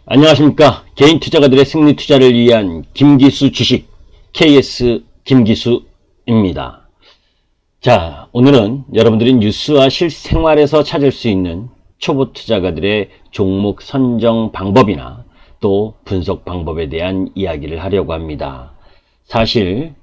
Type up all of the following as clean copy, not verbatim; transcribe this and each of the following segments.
안녕하십니까. 개인 투자가들의 승리 투자를 위한 김기수 주식 KS 김기수입니다. 자, 오늘은 여러분들이 뉴스와 실생활에서 찾을 수 있는 초보 투자가들의 종목 선정 방법이나 또 분석 방법에 대한 이야기를 하려고 합니다. 사실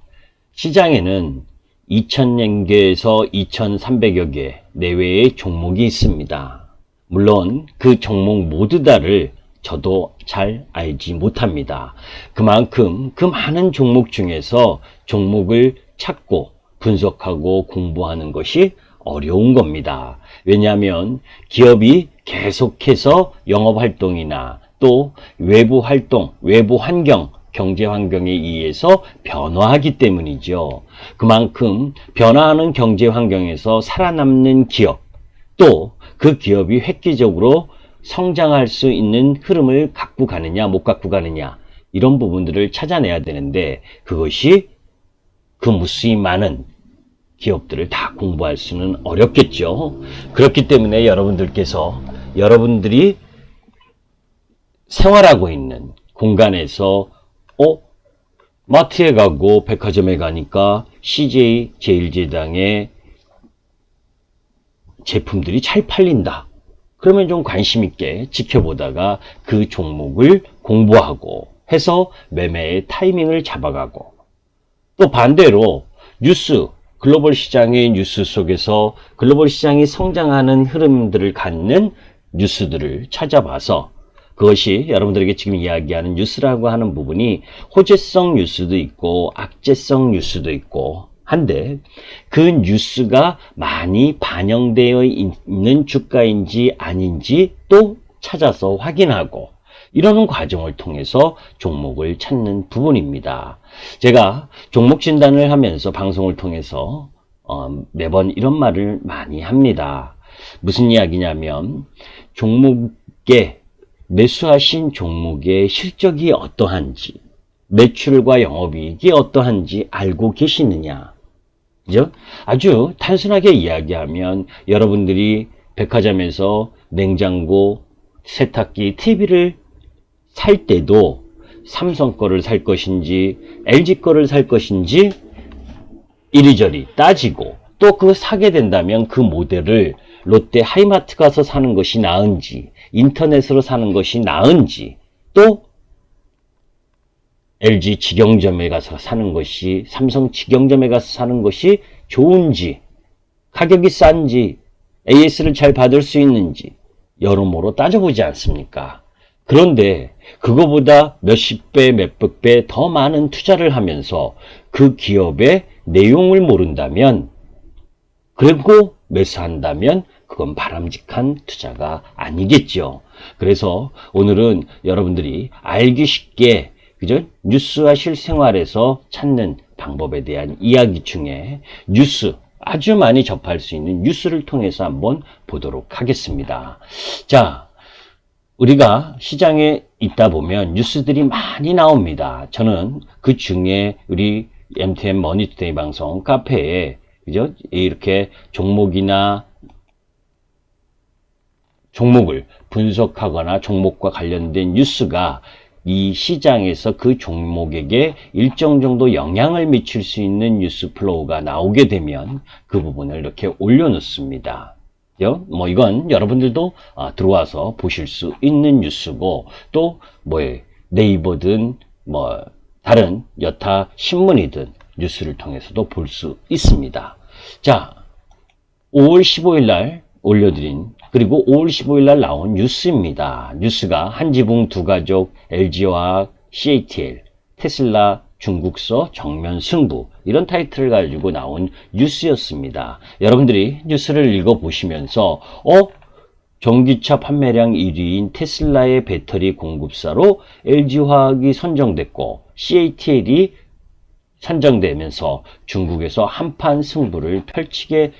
시장에는 2000여 개에서 2300여 개 내외의 종목이 있습니다. 물론 그 종목 모두 다를 저도 잘 알지 못합니다. 그만큼 그 많은 종목 중에서 종목을 찾고 분석하고 공부하는 것이 어려운 겁니다. 왜냐하면 기업이 계속해서 영업활동이나 또 외부 활동, 외부 환경, 경제 환경에 의해서 변화하기 때문이죠. 그만큼 변화하는 경제 환경에서 살아남는 기업, 또 그 기업이 획기적으로 성장할 수 있는 흐름을 갖고 가느냐 못 갖고 가느냐, 이런 부분들을 찾아내야 되는데 그것이 그 무수히 많은 기업들을 다 공부할 수는 어렵겠죠. 그렇기 때문에 여러분들이 생활하고 있는 공간에서 마트에 가고 백화점에 가니까 CJ 제일제당의 제품들이 잘 팔린다. 그러면 좀 관심 있게 지켜보다가 그 종목을 공부하고 해서 매매의 타이밍을 잡아가고, 또 반대로 글로벌 시장의 뉴스 속에서 글로벌 시장이 성장하는 흐름들을 갖는 뉴스들을 찾아봐서, 그것이 여러분들에게 지금 이야기하는 뉴스라고 하는 부분이 호재성 뉴스도 있고 악재성 뉴스도 있고 한데, 그 뉴스가 많이 반영되어 있는 주가인지 아닌지 또 찾아서 확인하고, 이러는 과정을 통해서 종목을 찾는 부분입니다. 제가 종목 진단을 하면서 방송을 통해서 매번 이런 말을 많이 합니다. 무슨 이야기냐면, 매수하신 종목의 실적이 어떠한지, 매출과 영업이익이 어떠한지 알고 계시느냐. 그죠? 아주 단순하게 이야기하면, 여러분들이 백화점에서 냉장고, 세탁기, TV를 살 때도 삼성 거를 살 것인지 LG 거를 살 것인지 이리저리 따지고, 또 그거 사게 된다면 그 모델을 롯데 하이마트 가서 사는 것이 나은지, 인터넷으로 사는 것이 나은지, 또 LG 직영점에 가서 사는 것이, 삼성 직영점에 가서 사는 것이 좋은지, 가격이 싼지, AS를 잘 받을 수 있는지 여러모로 따져보지 않습니까? 그런데 그거보다 몇십 배, 몇백 배 더 많은 투자를 하면서 그 기업의 내용을 모른다면, 그리고 매수한다면 그건 바람직한 투자가 아니겠죠. 그래서 오늘은 여러분들이 알기 쉽게, 그죠? 뉴스와 실생활에서 찾는 방법에 대한 이야기 중에 아주 많이 접할 수 있는 뉴스를 통해서 한번 보도록 하겠습니다. 자, 우리가 시장에 있다 보면 뉴스들이 많이 나옵니다. 저는 그 중에 우리 MTN 머니투데이 방송 카페에, 그죠? 이렇게 종목을 분석하거나 종목과 관련된 뉴스가 이 시장에서 그 종목에게 일정 정도 영향을 미칠 수 있는 뉴스 플로우가 나오게 되면 그 부분을 이렇게 올려놓습니다. 이건 여러분들도 들어와서 보실 수 있는 뉴스고, 또 네이버든 다른 여타 신문이든 뉴스를 통해서도 볼 수 있습니다. 자, 5월 15일 날 올려드린, 그리고 5월 15일 날 나온 뉴스입니다. 뉴스가 한지붕 두가족, LG화학, CATL, 테슬라 중국서 정면 승부, 이런 타이틀을 가지고 나온 뉴스였습니다. 여러분들이 뉴스를 읽어보시면서 전기차 판매량 1위인 테슬라의 배터리 공급사로 LG화학이 선정됐고 CATL이 선정되면서 중국에서 한판 승부를 펼치게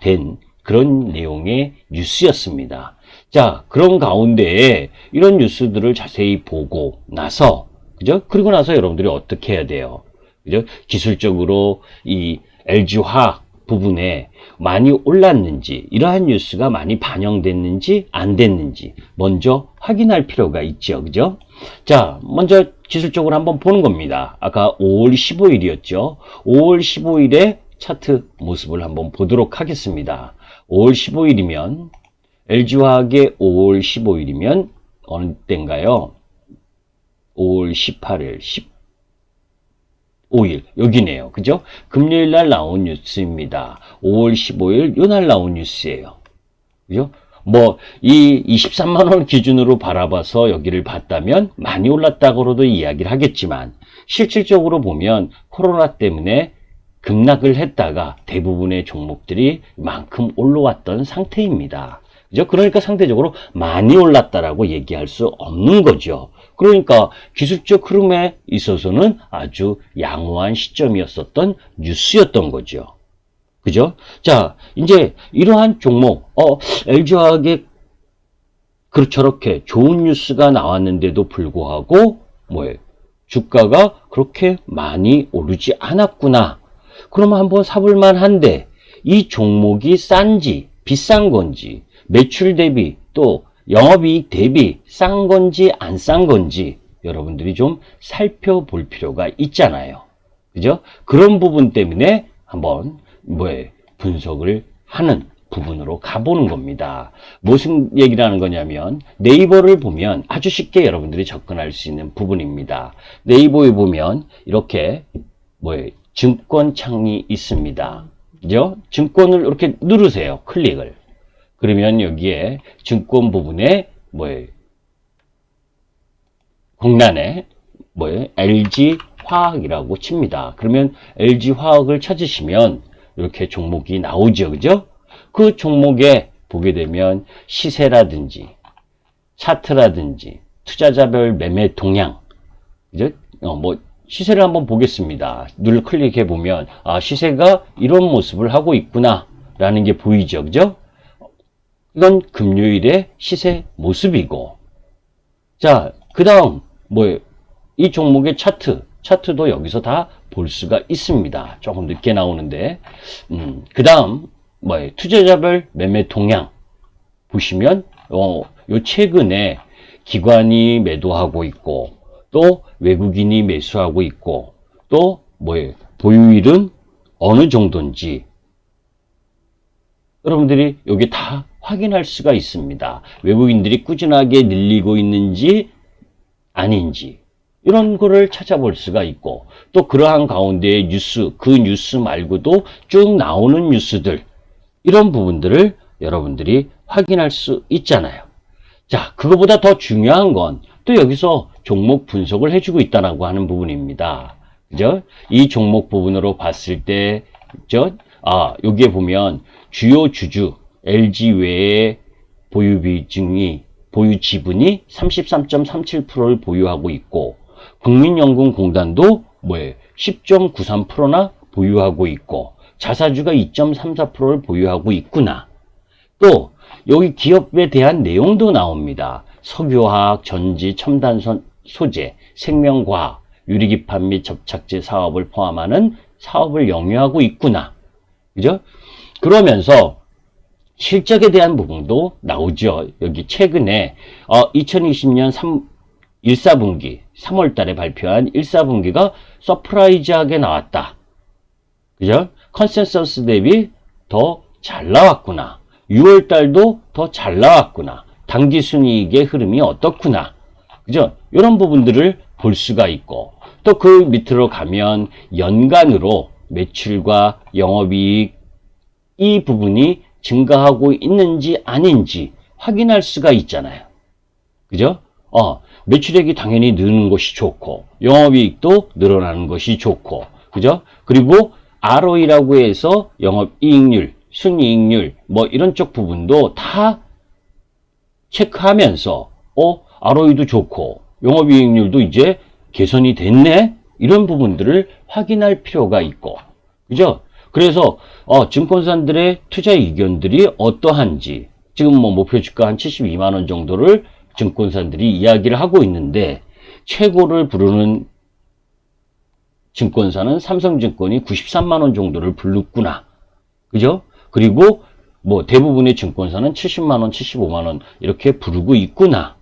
된 그런 내용의 뉴스였습니다. 자, 그런 가운데 이런 뉴스들을 자세히 보고 나서, 그죠? 그리고 나서 여러분들이 어떻게 해야 돼요? 그죠? 기술적으로 이 LG화학 부분에 많이 올랐는지, 이러한 뉴스가 많이 반영됐는지 안 됐는지 먼저 확인할 필요가 있죠. 그죠? 자, 먼저 기술적으로 한번 보는 겁니다. 아까 5월 15일이었죠. 5월 15일에 차트 모습을 한번 보도록 하겠습니다. 5월 15일이면 LG화학의 5월 15일이면 어느 때인가요? 5월 18일, 15일 여기네요. 그죠? 금요일 날 나온 뉴스입니다. 5월 15일 요날 나온 뉴스예요. 그죠? 뭐 이 23만 원 기준으로 바라봐서 여기를 봤다면 많이 올랐다고도 이야기를 하겠지만 실질적으로 보면 코로나 때문에 급락을 했다가 대부분의 종목들이 만큼 올라왔던 상태입니다. 그죠? 그러니까 상대적으로 많이 올랐다라고 얘기할 수 없는 거죠. 그러니까 기술적 흐름에 있어서는 아주 양호한 시점이었었던 뉴스였던 거죠. 그죠? 자, 이제 이러한 종목, LG화학에 저렇게 좋은 뉴스가 나왔는데도 불구하고 주가가 그렇게 많이 오르지 않았구나. 그러면 한번 사볼만 한데 이 종목이 싼지 비싼 건지 매출 대비 또 영업이익 대비 싼 건지 안 싼 건지 여러분들이 좀 살펴볼 필요가 있잖아요. 그죠? 그런 부분 때문에 한번 분석을 하는 부분으로 가보는 겁니다. 무슨 얘기를 하는 거냐면 네이버를 보면 아주 쉽게 여러분들이 접근할 수 있는 부분입니다. 네이버에 보면 이렇게 증권창이 있습니다. 그죠? 증권을 이렇게 누르세요. 클릭을. 그러면 여기에 증권 부분에 공란에 LG화학이라고 칩니다. 그러면 LG화학을 찾으시면 이렇게 종목이 나오죠. 그죠? 그 종목에 보게 되면 시세라든지 차트라든지 투자자별 매매 동향, 그죠? 시세를 한번 보겠습니다. 눌러 클릭해 보면 시세가 이런 모습을 하고 있구나 라는 게 보이죠. 그죠? 이건 금요일의 시세 모습이고, 자, 그 다음 이 종목의 차트도 여기서 다 볼 수가 있습니다. 조금 늦게 나오는데, 그 다음 투자자별 매매 동향 보시면 요 최근에 기관이 매도하고 있고 또 외국인이 매수하고 있고 또 보유율은 어느 정도인지 여러분들이 여기 다 확인할 수가 있습니다. 외국인들이 꾸준하게 늘리고 있는지 아닌지 이런 거를 찾아볼 수가 있고 또 그러한 가운데의 뉴스, 그 뉴스 말고도 쭉 나오는 뉴스들 이런 부분들을 여러분들이 확인할 수 있잖아요. 자, 그거보다 더 중요한 건 또 여기서 종목 분석을 해주고 있다라고 하는 부분입니다. 그죠? 이 종목 부분으로 봤을 때, 여기에 보면 주요 주주 LG 외에 보유 지분이 33.37%를 보유하고 있고, 국민연금공단도 10.93%나 보유하고 있고, 자사주가 2.34%를 보유하고 있구나. 또 여기 기업에 대한 내용도 나옵니다. 석유화학, 전지, 첨단 소재, 생명과학, 유리기판 및 접착제 사업을 포함하는 사업을 영위하고 있구나. 그죠? 그러면서 실적에 대한 부분도 나오죠. 여기 최근에 2020년 1사분기 3월 달에 발표한 1사분기가 서프라이즈하게 나왔다. 그죠? 컨센서스 대비 더 잘 나왔구나. 6월 달도 더 잘 나왔구나. 당기순이익의 흐름이 어떻구나. 그죠? 이런 부분들을 볼 수가 있고 또 그 밑으로 가면 연간으로 매출과 영업이익 이 부분이 증가하고 있는지 아닌지 확인할 수가 있잖아요. 그죠? 매출액이 당연히 느는 것이 좋고 영업이익도 늘어나는 것이 좋고 그죠? 그리고 ROE라고 해서 영업이익률, 순이익률 이런 쪽 부분도 다 체크하면서 ROE도 좋고 영업이익률도 이제 개선이 됐네? 이런 부분들을 확인할 필요가 있고 그죠? 그래서 증권사들의 투자 의견들이 어떠한지 지금 목표 주가 한 72만 원 정도를 증권사들이 이야기를 하고 있는데 최고를 부르는 증권사는 삼성증권이 93만 원 정도를 부르구나. 그죠? 그리고 뭐 대부분의 증권사는 70만 원, 75만 원 이렇게 부르고 있구나.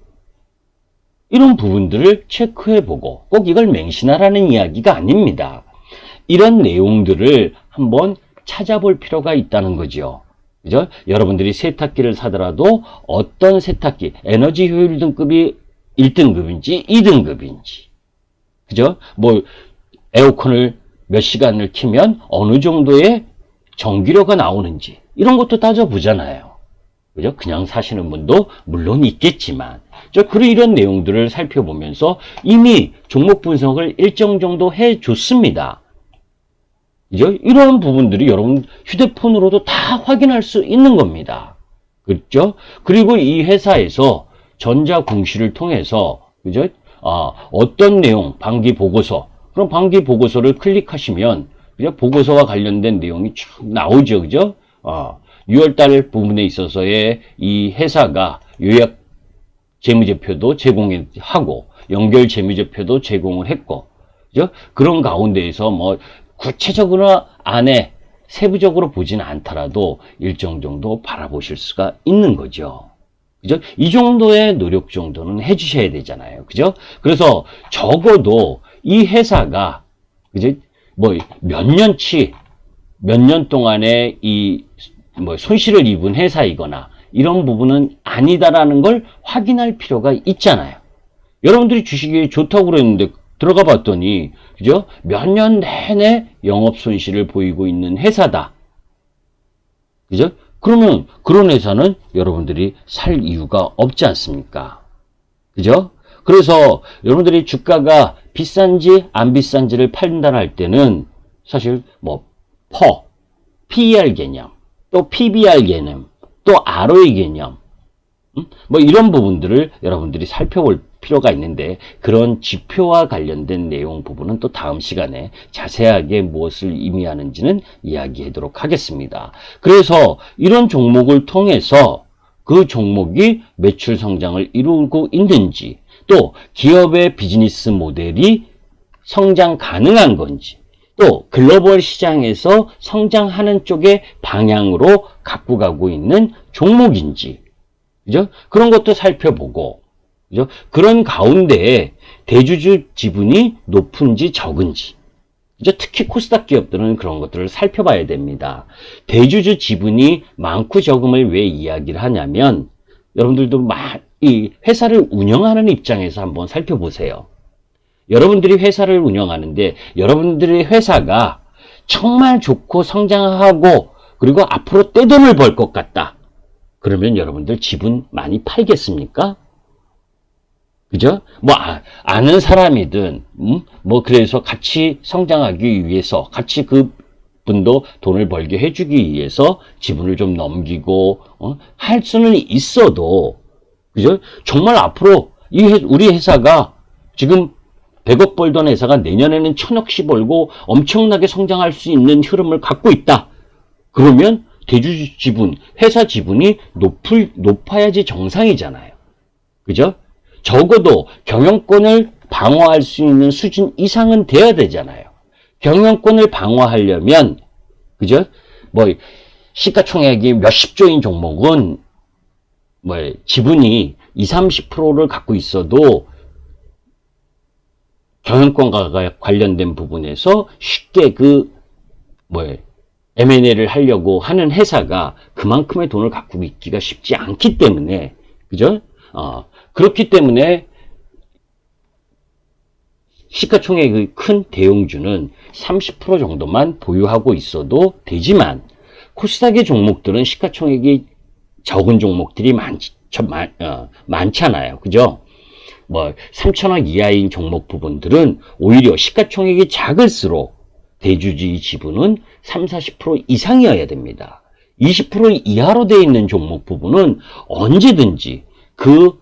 이런 부분들을 체크해보고 꼭 이걸 맹신하라는 이야기가 아닙니다. 이런 내용들을 한번 찾아볼 필요가 있다는 거죠. 그죠? 여러분들이 세탁기를 사더라도 어떤 세탁기, 에너지 효율 등급이 1등급인지 2등급인지, 그죠? 뭐 에어컨을 몇 시간을 키면 어느 정도의 전기료가 나오는지 이런 것도 따져보잖아요. 그죠? 그냥 사시는 분도 물론 있겠지만 그런 이런 내용들을 살펴보면서 이미 종목 분석을 일정 정도 해줬습니다. 그죠? 이런 부분들이 여러분 휴대폰으로도 다 확인할 수 있는 겁니다. 그렇죠? 그리고 이 회사에서 전자공시를 통해서 그죠? 어떤 내용, 반기 보고서, 그럼 반기 보고서를 클릭하시면 그죠? 보고서와 관련된 내용이 쭉 나오죠. 그죠? 6월달 부분에 있어서의 이 회사가 요약 재무제표도 제공하고 연결 재무제표도 제공을 했고, 그죠? 그런 가운데에서 뭐 구체적으로 안에 세부적으로 보지는 않더라도 일정 정도 바라보실 수가 있는 거죠. 그죠? 이 정도의 노력 정도는 해주셔야 되잖아요. 그죠? 그래서 적어도 이 회사가, 그죠? 뭐 몇 년 동안에 뭐 손실을 입은 회사이거나 이런 부분은 아니다라는 걸 확인할 필요가 있잖아요. 여러분들이 주식이 좋다고 그랬는데 들어가 봤더니, 그죠? 몇 년 내내 영업 손실을 보이고 있는 회사다. 그죠? 그러면 그런 회사는 여러분들이 살 이유가 없지 않습니까? 그죠? 그래서 여러분들이 주가가 비싼지 안 비싼지를 판단할 때는 사실 뭐 PER 개념, 또 PBR 개념, 또 ROE 개념, 뭐 이런 부분들을 여러분들이 살펴볼 필요가 있는데, 그런 지표와 관련된 내용 부분은 또 다음 시간에 자세하게 무엇을 의미하는지는 이야기하도록 하겠습니다. 그래서 이런 종목을 통해서 그 종목이 매출 성장을 이루고 있는지, 또 기업의 비즈니스 모델이 성장 가능한 건지, 또 글로벌 시장에서 성장하는 쪽의 방향으로 갖고 가고 있는 종목인지, 그죠? 그런 것도 살펴보고, 그죠? 그런 가운데 대주주 지분이 높은지 적은지, 그죠? 특히 코스닥 기업들은 그런 것들을 살펴봐야 됩니다. 대주주 지분이 많고 적음을 왜 이야기를 하냐면, 여러분들도 이 회사를 운영하는 입장에서 한번 살펴보세요. 여러분들이 회사를 운영하는데 여러분들의 회사가 정말 좋고 성장하고 그리고 앞으로 떼돈을 벌 것 같다. 그러면 여러분들 지분 많이 팔겠습니까? 그죠? 뭐 아는 사람이든 뭐 그래서 같이 성장하기 위해서 같이 그 분도 돈을 벌게 해주기 위해서 지분을 좀 넘기고 할 수는 있어도, 그죠? 정말 앞으로 우리 회사가 지금 100억 벌던 회사가 내년에는 1000억씩 벌고 엄청나게 성장할 수 있는 흐름을 갖고 있다. 그러면 대주주 지분, 회사 지분이 높아야지 정상이잖아요. 그죠? 적어도 경영권을 방어할 수 있는 수준 이상은 돼야 되잖아요. 경영권을 방어하려면, 그죠? 뭐, 시가총액이 몇십조인 종목은, 뭐, 지분이 20, 30%를 갖고 있어도 경영권과 관련된 부분에서 쉽게 M&A를 하려고 하는 회사가 그만큼의 돈을 갖고 있기가 쉽지 않기 때문에, 그죠? 그렇기 때문에 시가총액의 큰 대형주는 30% 정도만 보유하고 있어도 되지만, 코스닥의 종목들은 시가총액이 적은 종목들이 많잖아요. 그죠? 뭐 3천억 이하인 종목 부분들은 오히려 시가총액이 작을수록 대주주의 지분은 30, 40% 이상이어야 됩니다. 20% 이하로 되어 있는 종목 부분은 언제든지 그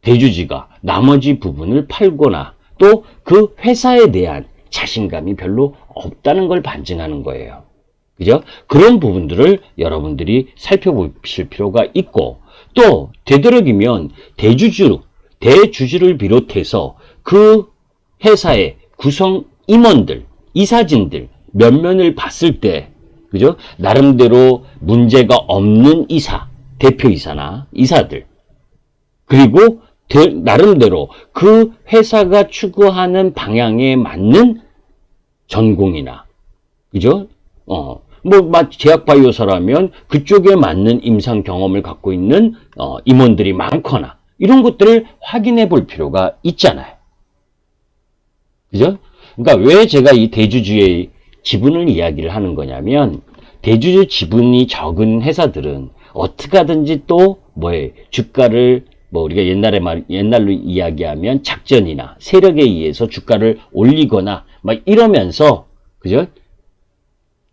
대주주가 나머지 부분을 팔거나 또 그 회사에 대한 자신감이 별로 없다는 걸 반증하는 거예요. 그죠? 그런 부분들을 여러분들이 살펴보실 필요가 있고, 또 되도록이면 대주주를 비롯해서 그 회사의 구성 임원들, 이사진들 면면을 봤을 때, 그죠? 나름대로 문제가 없는 이사, 대표이사나 이사들. 그리고 나름대로 그 회사가 추구하는 방향에 맞는 전공이나, 그죠? 제약바이오사라면 그쪽에 맞는 임상 경험을 갖고 있는 임원들이 많거나 이런 것들을 확인해 볼 필요가 있잖아요. 그죠? 그러니까 왜 제가 이 대주주의 지분을 이야기를 하는 거냐면, 대주주 지분이 적은 회사들은 어떻게 하든지 또 주가를 우리가 옛날로 이야기하면 작전이나 세력에 의해서 주가를 올리거나 이러면서, 그죠?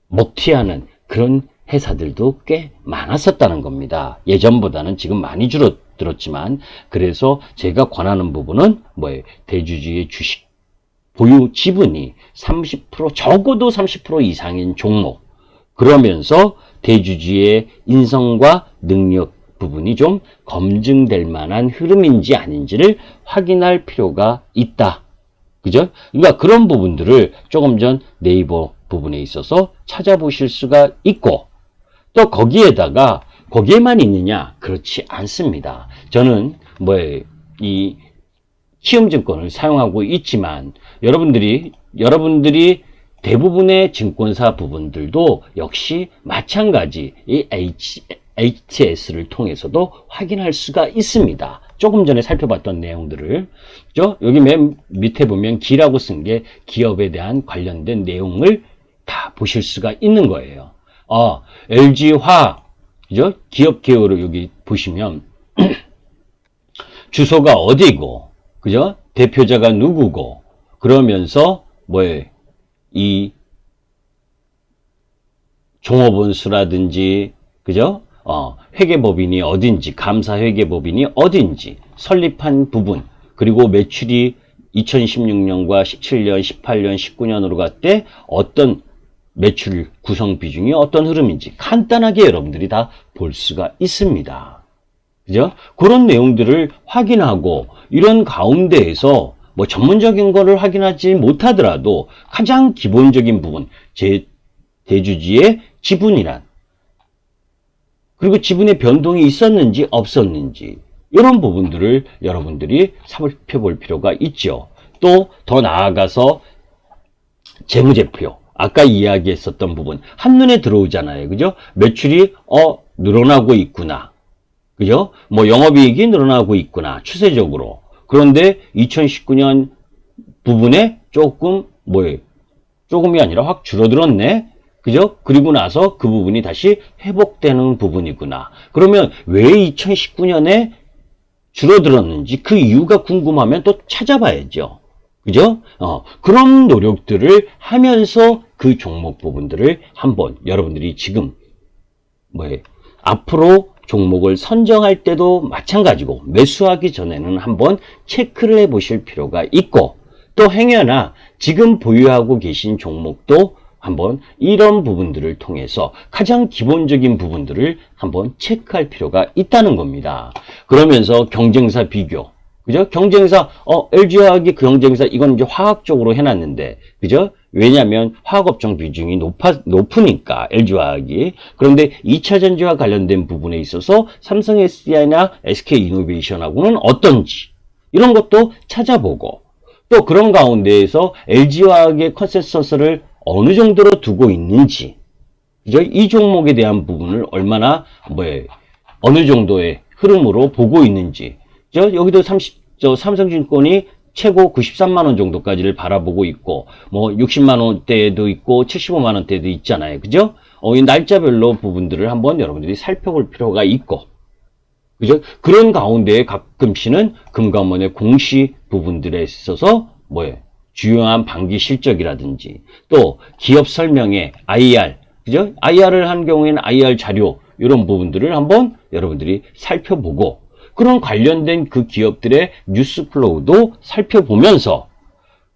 먹튀하는 그런 회사들도 꽤 많았었다는 겁니다. 예전보다는 지금 많이 줄어들었지만, 그래서 제가 권하는 부분은 대주주의 주식 보유 지분이 30%, 적어도 30% 이상인 종목. 그러면서 대주주의 인성과 능력 부분이 좀 검증될 만한 흐름인지 아닌지를 확인할 필요가 있다. 그죠? 그러니까 그런 부분들을 조금 전 네이버 부분에 있어서 찾아보실 수가 있고, 또 거기에만 있느냐? 그렇지 않습니다. 저는 이 키움증권을 사용하고 있지만, 여러분들이 대부분의 증권사 부분들도 역시 마찬가지 이 HS를 통해서도 확인할 수가 있습니다. 조금 전에 살펴봤던 내용들을, 그죠? 여기 맨 밑에 보면 기라고 쓴 게 기업에 대한 관련된 내용을 다 보실 수가 있는 거예요. LG화학, 그죠? 기업 개요를 여기 보시면 주소가 어디고, 그죠? 대표자가 누구고, 그러면서 이 종업원수라든지, 그죠? 회계법인이 어딘지, 감사회계법인이 어딘지, 설립한 부분, 그리고 매출이 2016년과 17년, 18년, 19년으로 갈 때 어떤 매출 구성 비중이 어떤 흐름인지 간단하게 여러분들이 다 볼 수가 있습니다. 그죠? 그런 내용들을 확인하고, 이런 가운데에서 전문적인 거를 확인하지 못하더라도 가장 기본적인 부분, 대주주의 지분이란, 그리고 지분의 변동이 있었는지 없었는지, 이런 부분들을 여러분들이 살펴볼 필요가 있죠. 또 더 나아가서 재무제표, 아까 이야기했었던 부분 한눈에 들어오잖아요. 그죠? 매출이 늘어나고 있구나. 그죠? 영업이익이 늘어나고 있구나. 추세적으로. 그런데 2019년 부분에 조금이 아니라 확 줄어들었네. 그죠? 그리고 나서 그 부분이 다시 회복되는 부분이구나. 그러면 왜 2019년에 줄어들었는지 그 이유가 궁금하면 또 찾아봐야죠. 그죠? 그런 노력들을 하면서 그 종목 부분들을 한번 여러분들이 지금 앞으로 종목을 선정할 때도 마찬가지고, 매수하기 전에는 한번 체크를 해 보실 필요가 있고, 또 행여나 지금 보유하고 계신 종목도 한번 이런 부분들을 통해서 가장 기본적인 부분들을 한번 체크할 필요가 있다는 겁니다. 그러면서 경쟁사 비교, 그죠? 경쟁사, LG화학이 그 경쟁사, 이건 이제 화학적으로 해놨는데, 그죠? 왜냐면 화학업종 비중이 높으니까, LG화학이. 그런데 2차 전지와 관련된 부분에 있어서 삼성 SDI나 SK이노베이션하고는 어떤지, 이런 것도 찾아보고, 또 그런 가운데에서 LG화학의 컨센서스를 어느 정도로 두고 있는지, 그죠? 이 종목에 대한 부분을 얼마나, 어느 정도의 흐름으로 보고 있는지, 여기도 삼성증권이 최고 93만원 정도까지를 바라보고 있고, 60만원대도 있고, 75만원대도 있잖아요. 그죠? 이 날짜별로 부분들을 한번 여러분들이 살펴볼 필요가 있고, 그죠? 그런 가운데에 가끔씩은 금감원의 공시 부분들에 있어서, 주요한 반기 실적이라든지, 또 기업 설명에 IR, 그죠? IR을 한 경우에는 IR 자료, 이런 부분들을 한번 여러분들이 살펴보고, 그런 관련된 그 기업들의 뉴스 플로우도 살펴보면서,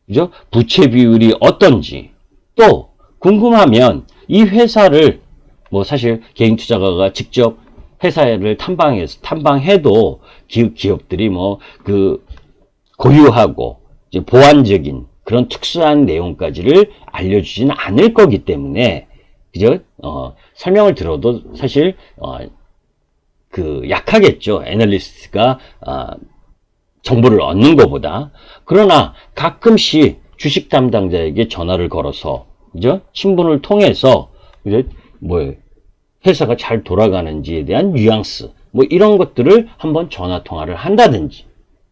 그죠? 부채 비율이 어떤지, 또 궁금하면 이 회사를 사실 개인 투자가가 직접 회사를 탐방해도 기업들이 고유하고 이제 보완적인 그런 특수한 내용까지를 알려주지는 않을 거기 때문에, 그죠? 설명을 들어도 사실, 약하겠죠. 애널리스트가, 정보를 얻는 것보다. 그러나 가끔씩 주식 담당자에게 전화를 걸어서, 그죠? 신분을 통해서, 그죠? 회사가 잘 돌아가는지에 대한 뉘앙스, 이런 것들을 한번 전화 통화를 한다든지,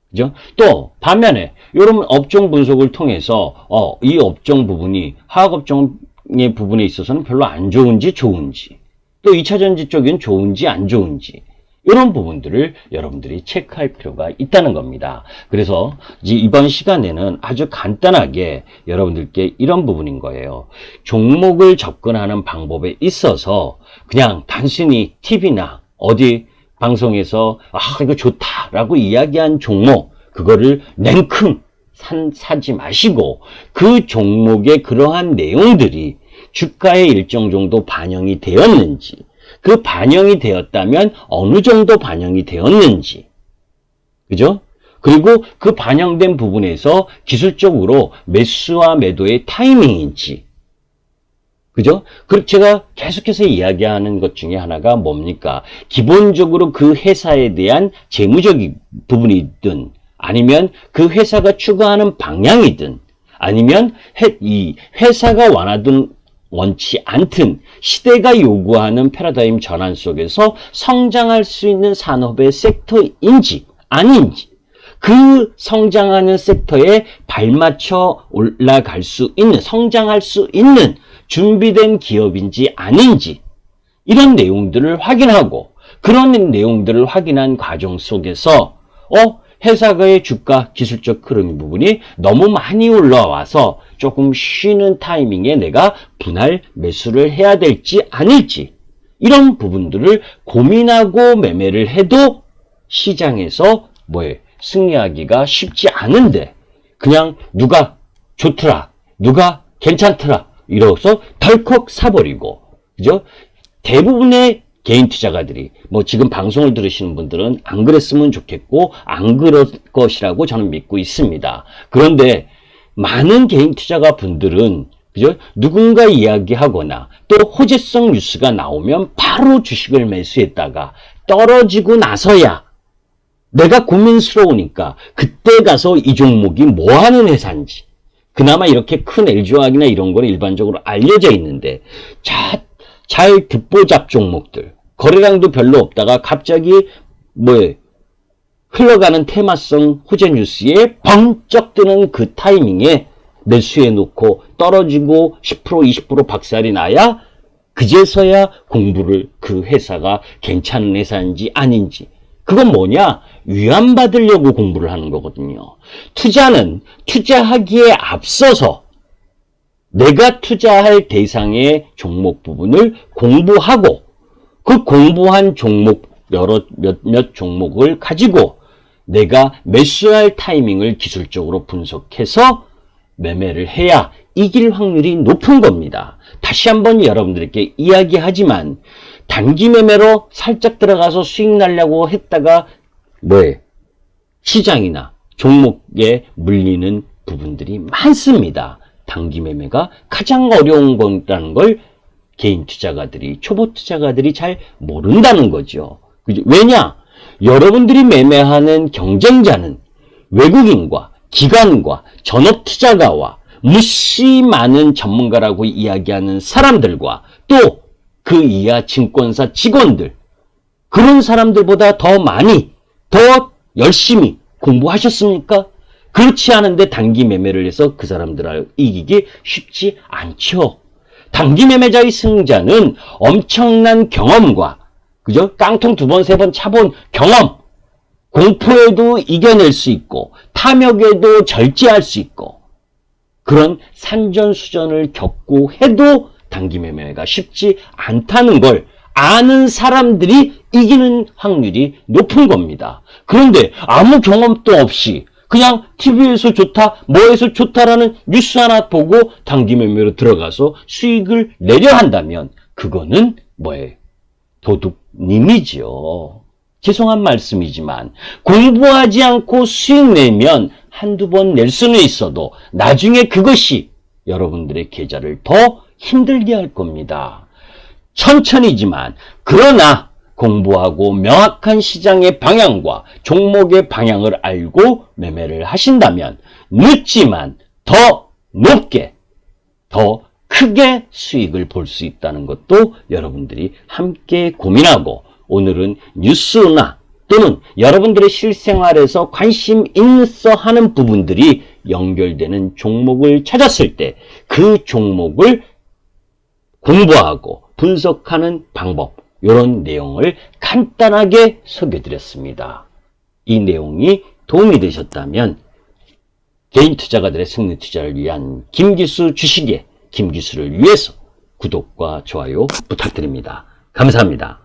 그죠? 또, 반면에, 이런 업종 분석을 통해서, 이 업종 부분이, 화학업종의 부분에 있어서는 별로 안 좋은지 좋은지, 또 2차전지 쪽은 좋은지 안 좋은지, 이런 부분들을 여러분들이 체크할 필요가 있다는 겁니다. 그래서 이번 시간에는 아주 간단하게 여러분들께 이런 부분인 거예요. 종목을 접근하는 방법에 있어서 그냥 단순히 TV나 어디 방송에서 이거 좋다라고 이야기한 종목, 그거를 냉큼 사지 마시고 그 종목의 그러한 내용들이 주가에 일정 정도 반영이 되었는지, 그 반영이 되었다면 어느 정도 반영이 되었는지, 그죠? 그리고 그 반영된 부분에서 기술적으로 매수와 매도의 타이밍인지, 그죠? 제가 계속해서 이야기하는 것 중에 하나가 뭡니까? 기본적으로 그 회사에 대한 재무적인 부분이든, 아니면 그 회사가 추구하는 방향이든, 아니면 이 회사가 원치 않든 시대가 요구하는 패러다임 전환 속에서 성장할 수 있는 산업의 섹터인지 아닌지, 그 성장하는 섹터에 발맞춰 올라갈 수 있는, 성장할 수 있는 준비된 기업인지 아닌지, 이런 내용들을 확인하고, 그런 내용들을 확인한 과정 속에서 회사의 주가 기술적 흐름 부분이 너무 많이 올라와서 조금 쉬는 타이밍에 내가 분할 매수를 해야 될지 아닐지, 이런 부분들을 고민하고 매매를 해도 시장에서 승리하기가 쉽지 않은데, 그냥 누가 좋더라, 누가 괜찮더라 이러고서 덜컥 사버리고, 그죠? 대부분의 개인 투자가들이, 지금 방송을 들으시는 분들은 안 그랬으면 좋겠고 안 그럴 것이라고 저는 믿고 있습니다. 그런데 많은 개인 투자가 분들은, 그죠? 누군가 이야기하거나 또 호재성 뉴스가 나오면 바로 주식을 매수했다가 떨어지고 나서야 내가 고민스러우니까 그때 가서 이 종목이 뭐 하는 회사인지, 그나마 이렇게 큰 LG화학이나 이런 거는 일반적으로 알려져 있는데, 잘 듣보잡 종목들, 거래량도 별로 없다가 갑자기 흘러가는 테마성 호재 뉴스에 번쩍 뜨는 그 타이밍에 매수해 놓고 떨어지고 10% 20% 박살이 나야 그제서야 공부를, 그 회사가 괜찮은 회사인지 아닌지, 그건 뭐냐? 위안받으려고 공부를 하는 거거든요. 투자는 투자하기에 앞서서 내가 투자할 대상의 종목 부분을 공부하고, 그 공부한 종목 몇몇 종목을 가지고 내가 매수할 타이밍을 기술적으로 분석해서 매매를 해야 이길 확률이 높은 겁니다. 다시 한번 여러분들께 이야기하지만, 단기 매매로 살짝 들어가서 수익 날려고 했다가 시장이나 종목에 물리는 부분들이 많습니다. 단기 매매가 가장 어려운 거라는 걸 개인 투자가들이, 초보 투자가들이 잘 모른다는 거죠. 왜냐? 여러분들이 매매하는 경쟁자는 외국인과 기관과 전업 투자가와 무시 많은 전문가라고 이야기하는 사람들과 또 그 이하 증권사 직원들, 그런 사람들보다 더 많이, 더 열심히 공부하셨습니까? 그렇지 않은데 단기 매매를 해서 그 사람들을 이기기 쉽지 않죠. 단기 매매자의 승자는 엄청난 경험과, 그죠? 깡통 2번, 3번 차본 경험, 공포에도 이겨낼 수 있고 탐욕에도 절제할 수 있고, 그런 산전수전을 겪고 해도 단기 매매가 쉽지 않다는 걸 아는 사람들이 이기는 확률이 높은 겁니다. 그런데 아무 경험도 없이 그냥 TV에서 좋다, 뭐에서 좋다라는 뉴스 하나 보고 단기 매매로 들어가서 수익을 내려 한다면 그거는 도둑님이죠. 죄송한 말씀이지만, 공부하지 않고 수익 내면 한두 번 낼 수는 있어도 나중에 그것이 여러분들의 계좌를 더 힘들게 할 겁니다. 천천히지만 그러나 공부하고 명확한 시장의 방향과 종목의 방향을 알고 매매를 하신다면 늦지만 더 높게, 더 크게 수익을 볼 수 있다는 것도 여러분들이 함께 고민하고, 오늘은 뉴스나 또는 여러분들의 실생활에서 관심 있어 하는 부분들이 연결되는 종목을 찾았을 때 그 종목을 공부하고 분석하는 방법, 이런 내용을 간단하게 소개해드렸습니다. 이 내용이 도움이 되셨다면 개인 투자가들의 승리 투자를 위한 김기수 주식의 김기수를 위해서 구독과 좋아요 부탁드립니다. 감사합니다.